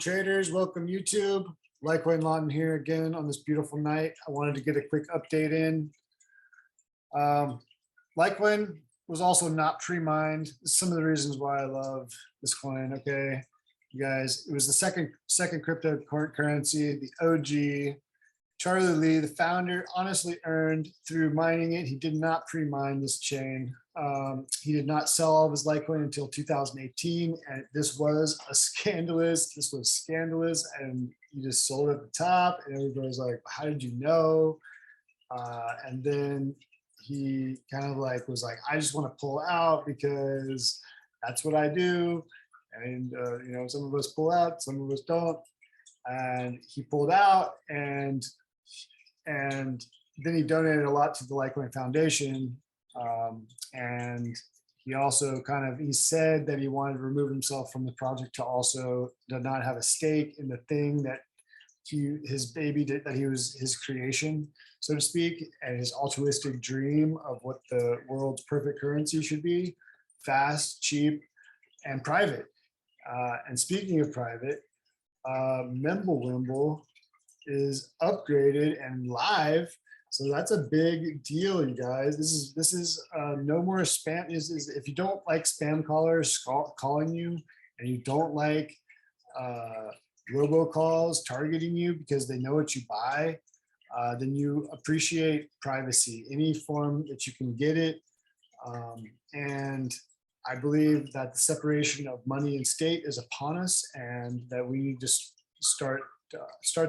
traders, welcome YouTube. Litecoin Lawton here again on this beautiful night. I wanted to get a quick update in. Litecoin was also not pre-mined. Some of the reasons why I love this coin. Okay, you guys, it was the second cryptocurrency, the OG. Charlie Lee, the founder, honestly earned through mining it. He did not pre-mine this chain. He did not sell all of his Litecoin until 2018, and this was scandalous, and he just sold at the top, and everybody was like, how did you know? And then he kind of like was like, I just want to pull out because that's what I do. And you know, some of us pull out, some of us don't. And he pulled out, and then he donated a lot to the Litecoin Foundation. And he also he said that he wanted to remove himself from the project to also not have a stake in the thing that his baby did, that he was his creation, so to speak, and his altruistic dream of what the world's perfect currency should be: fast, cheap, and private. And speaking of private, Mimblewimble is upgraded and live, so that's a big deal, you guys. This is no more spam. If you don't like spam callers calling you, and you don't like robocalls targeting you because they know what you buy, then you appreciate privacy, any form that you can get it. And I believe that the separation of money and state is upon us, and that we need to start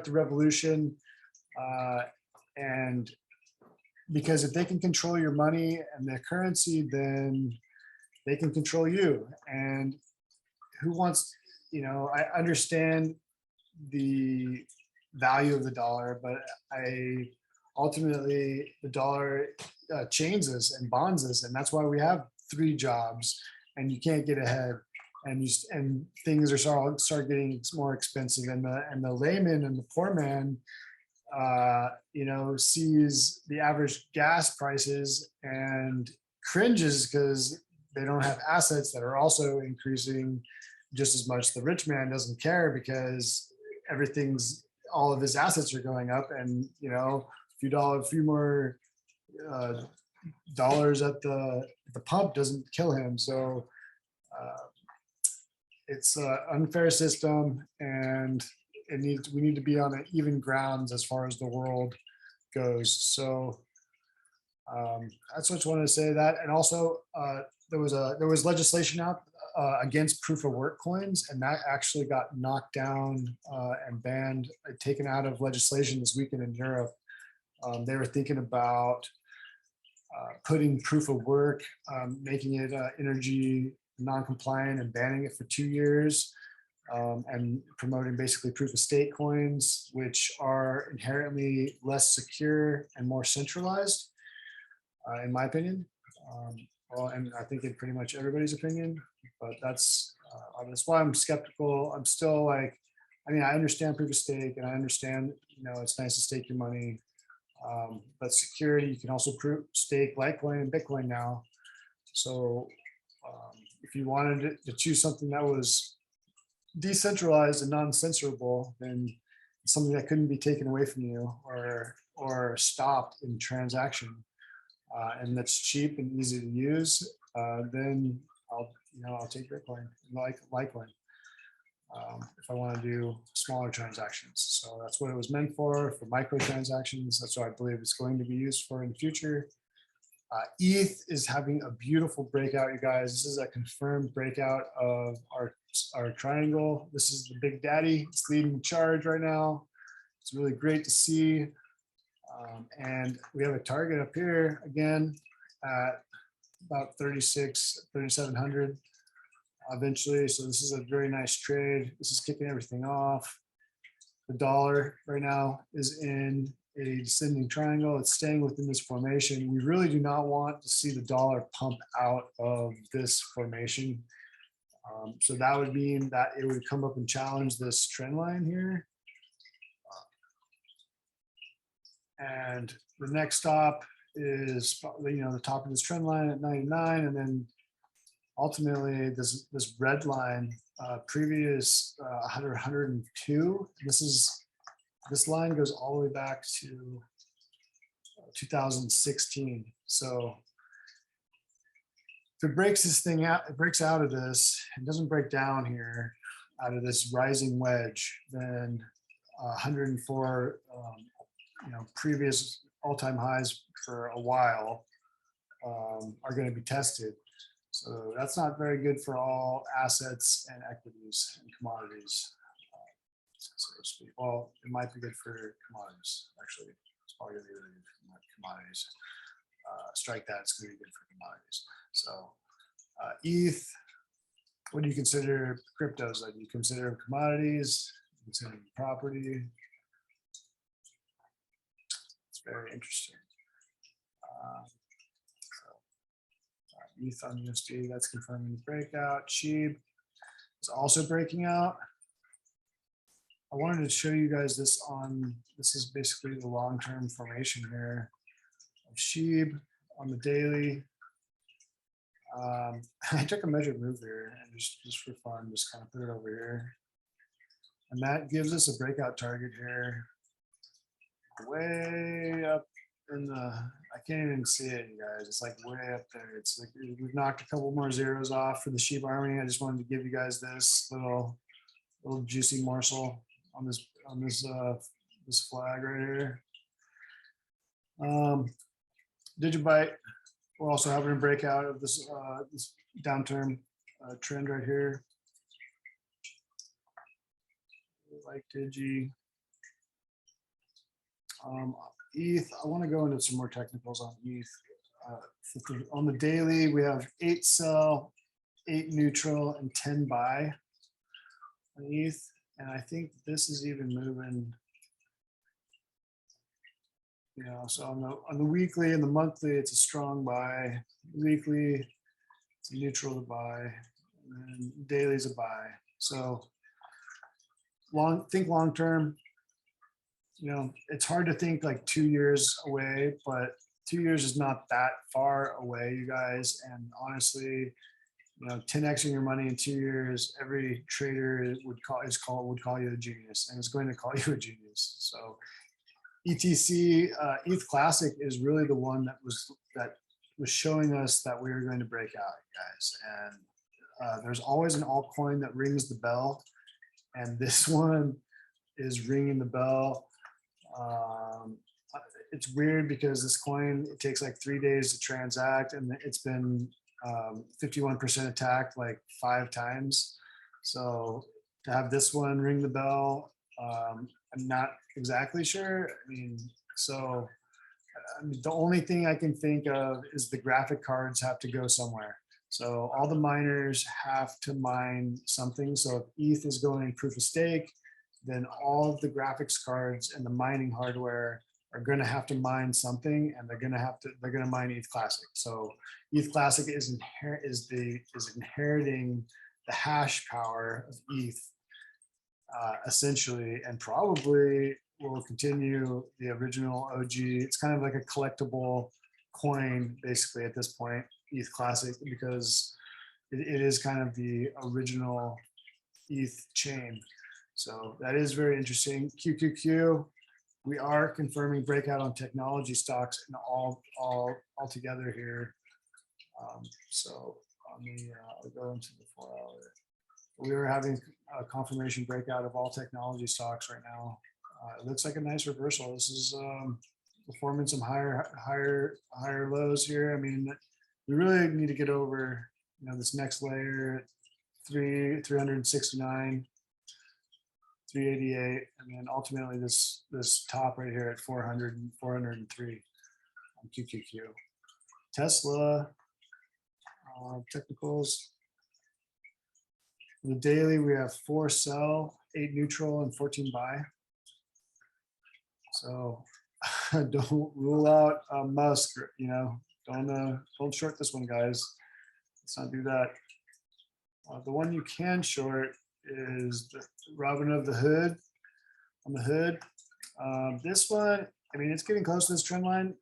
the revolution. And because if they can control your money and their currency, then they can control you. And who wants, you know, I understand the value of the dollar, but ultimately the dollar chains us and bonds us, and that's why we have 3 jobs, and you can't get ahead, and things are start getting more expensive, and the layman and the poor man, you know, sees the average gas prices and cringes because they don't have assets that are also increasing just as much. The rich man doesn't care because all of his assets are going up, and you know, a few more dollars at the pump doesn't kill him. So it's an unfair system, and we need to be on an even grounds as far as the world goes. So that's what I wanted to say. That, and also there was legislation out against proof of work coins, and that actually got knocked down and banned, taken out of legislation this weekend in Europe. They were thinking about putting proof of work, making it energy non-compliant, and banning it for 2 years, and promoting basically proof of stake coins, which are inherently less secure and more centralized, in my opinion. Well, and I think in pretty much everybody's opinion, but that's why I'm skeptical. I'm still like, I mean, I understand proof of stake, and I understand, you know, it's nice to stake your money, but security, you can also stake Litecoin and Bitcoin now. So if you wanted to choose something that was decentralized and non-censorable, then something that couldn't be taken away from you or stopped in transaction, and that's cheap and easy to use, then I'll take Bitcoin, like Litecoin, if I want to do smaller transactions. So that's what it was meant for micro transactions. That's what I believe it's going to be used for in the future. ETH is having a beautiful breakout, you guys. This is a confirmed breakout of our triangle. This is the big daddy. It's leading the charge right now. It's really great to see. And we have a target up here again at about 3,700 eventually. So this is a very nice trade. This is kicking everything off. The dollar right now is in a descending triangle. It's staying within this formation. We really do not want to see the dollar pump out of this formation. So that would mean that it would come up and challenge this trend line here. And the next stop is probably, you know, the top of this trend line at 99, and then ultimately this red line, previous 102. This line goes all the way back to 2016. So if it breaks this thing out, it breaks out of this, it doesn't break down here out of this rising wedge, then 104, previous all-time highs for a while are going to be tested. So that's not very good for all assets and equities and commodities, so to speak. Well, it might be good for commodities. Actually, it's probably going to be really good for commodities. Strike that, it's going to be good for commodities. So ETH, what do you consider cryptos? Like, do you consider commodities? Consider property? It's very interesting. ETH on USD, that's confirming the breakout. SHIB is also breaking out. I wanted to show you guys this this is basically the long-term formation here of SHIB on the daily. I took a measured move here and just for fun, just kind of put it over here. And that gives us a breakout target here, way up in the, I can't even see it, you guys. It's like way up there. It's like we've knocked a couple more zeros off for the SHIB army. I just wanted to give you guys this little juicy morsel on this this flag right here. Digibyte, we're also having a breakout of this this downturn trend right here. Like Digi. ETH, I want to go into some more technicals on ETH. On the daily, we have 8 sell, 8 neutral, and 10 buy on ETH. And I think this is even moving, so on the weekly and the monthly, it's a strong buy. Weekly, it's a neutral to buy, and then daily is a buy. So think long term. It's hard to think like 2 years away, but 2 years is not that far away, you guys. And honestly, 10xing your money in 2 years, every trader would call you a genius, and is going to call you a genius. So ETC, ETH Classic is really the one that was showing us that we were going to break out, guys. And there's always an altcoin that rings the bell, and this one is ringing the bell. It's weird because this coin, it takes like 3 days to transact, and it's been 51% attacked like 5 times. So to have this one ring the bell, I'm not exactly sure. The only thing I can think of is the graphic cards have to go somewhere. So all the miners have to mine something. So if ETH is going proof of stake, then all of the graphics cards and the mining hardware are going to have to mine something, and they're going to mine ETH Classic. So ETH Classic is inheriting the hash power of ETH, essentially, and probably will continue the original OG. It's kind of like a collectible coin, basically, at this point, ETH Classic, because it is kind of the original ETH chain. So that is very interesting. QQQ, we are confirming breakout on technology stocks and all together here. So on the, I'll go into the 4 hour. We are having a confirmation breakout of all technology stocks right now. It looks like a nice reversal. This is forming some higher lows here. We really need to get over, this next layer, 369. 388, and then ultimately this top right here at 400 and 403 on QQQ. Tesla technicals. For the daily, we have 4 sell, 8 neutral, and 14 buy. So don't rule out Musk. Don't short this one, guys. Let's not do that. The one you can short is the Robin of the Hood on the hood. This one, it's getting close to this trend line.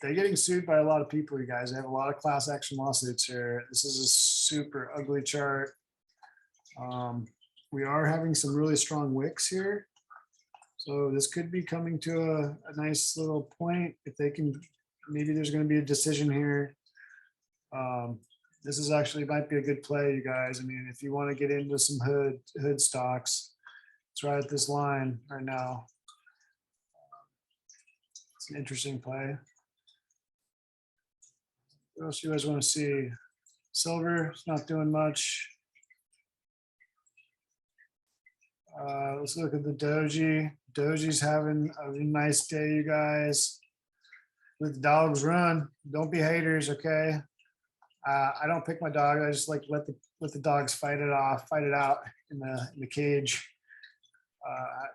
They're getting sued by a lot of people, you guys. They have a lot of class action lawsuits here. This is a super ugly chart. We are having some really strong wicks here. So this could be coming to a nice little point if they can, maybe there's going to be a decision here. This is actually might be a good play, you guys. I mean, if you want to get into some hood stocks, it's right at this line right now. It's an interesting play. What else do you guys want to see? Silver is not doing much. Let's look at the Doge. Doge's having a nice day, you guys. Let the dogs run. Don't be haters, okay? I don't pick my dog. I just like let the dogs fight it out in the cage. I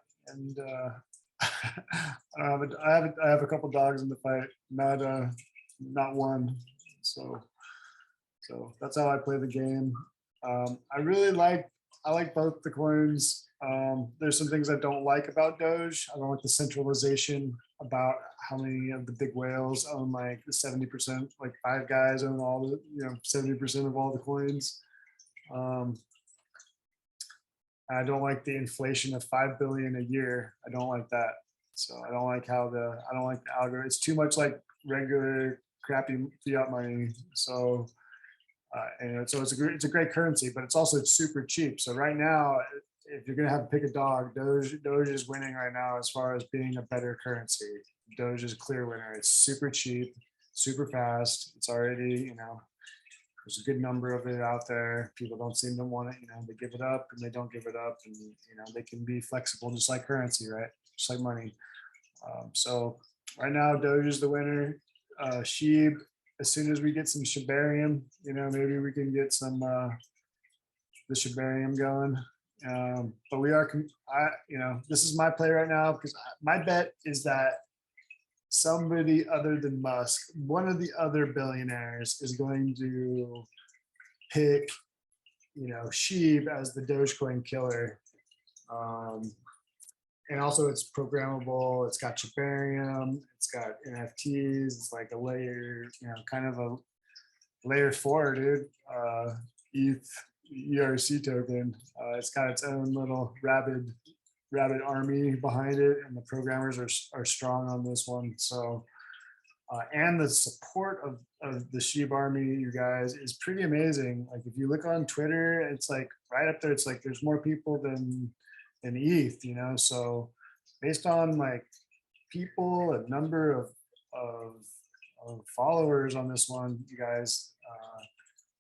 have a couple dogs in the fight, not one. So that's how I play the game. I like both the coins. There's some things I don't like about Doge. I don't like the centralization about how many of the big whales own like the 70%, like 5 guys own all the, 70% of all the coins. I don't like the inflation of 5 billion a year. I don't like that. So I don't like the algorithm. It's too much like regular crappy fiat money. So so it's a great currency, but it's also super cheap. So right now, if you're gonna have to pick a dog, Doge is winning right now as far as being a better currency. Doge is a clear winner. It's super cheap, super fast. It's already, there's a good number of it out there. People don't seem to want it. They give it up and they don't give it up, and they can be flexible just like currency, right? Just like money. So right now, Doge is the winner. SHIB. As soon as we get some Shibarium, maybe we can get some the Shibarium going. But we are, this is my play right now because my bet is that somebody other than Musk, one of the other billionaires, is going to pick, SHIB as the Dogecoin killer. And also it's programmable. It's got Shibarium. It's got NFTs. It's like a layer, kind of a layer 4, dude. ETH ERC token. It's got its own little rabid army behind it, and the programmers are strong on this one. So, and the support of the SHIB army, you guys, is pretty amazing. Like if you look on Twitter, it's like right up there. It's like there's more people than ETH, So based on like people, a number of followers on this one, you guys,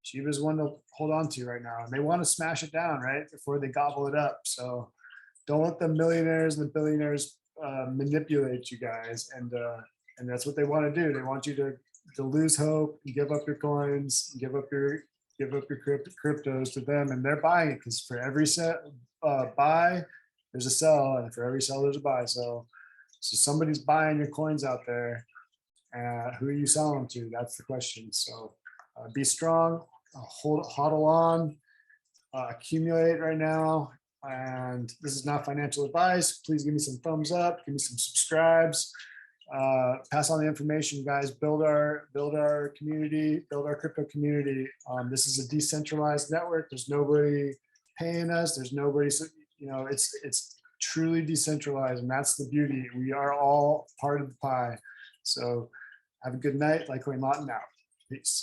SHIB is one to hold on to right now, and they want to smash it down right before they gobble it up. So don't let the millionaires and the billionaires manipulate you guys, and that's what they want to do. They want you to lose hope, and give up your coins, give up your cryptos to them, and they're buying it because for every buy there's a sell, and for every sell there's a buy. So somebody's buying your coins out there. Who are you selling to? That's the question. So be strong, hodl on, accumulate right now. And this is not financial advice. Please give me some thumbs up, give me some subscribes, pass on the information, guys. Build our community, build our crypto community. This is a decentralized network. There's nobody paying us. There's nobody, it's truly decentralized, and that's the beauty. We are all part of the pie. So have a good night. Litecoin Lawton out. Peace.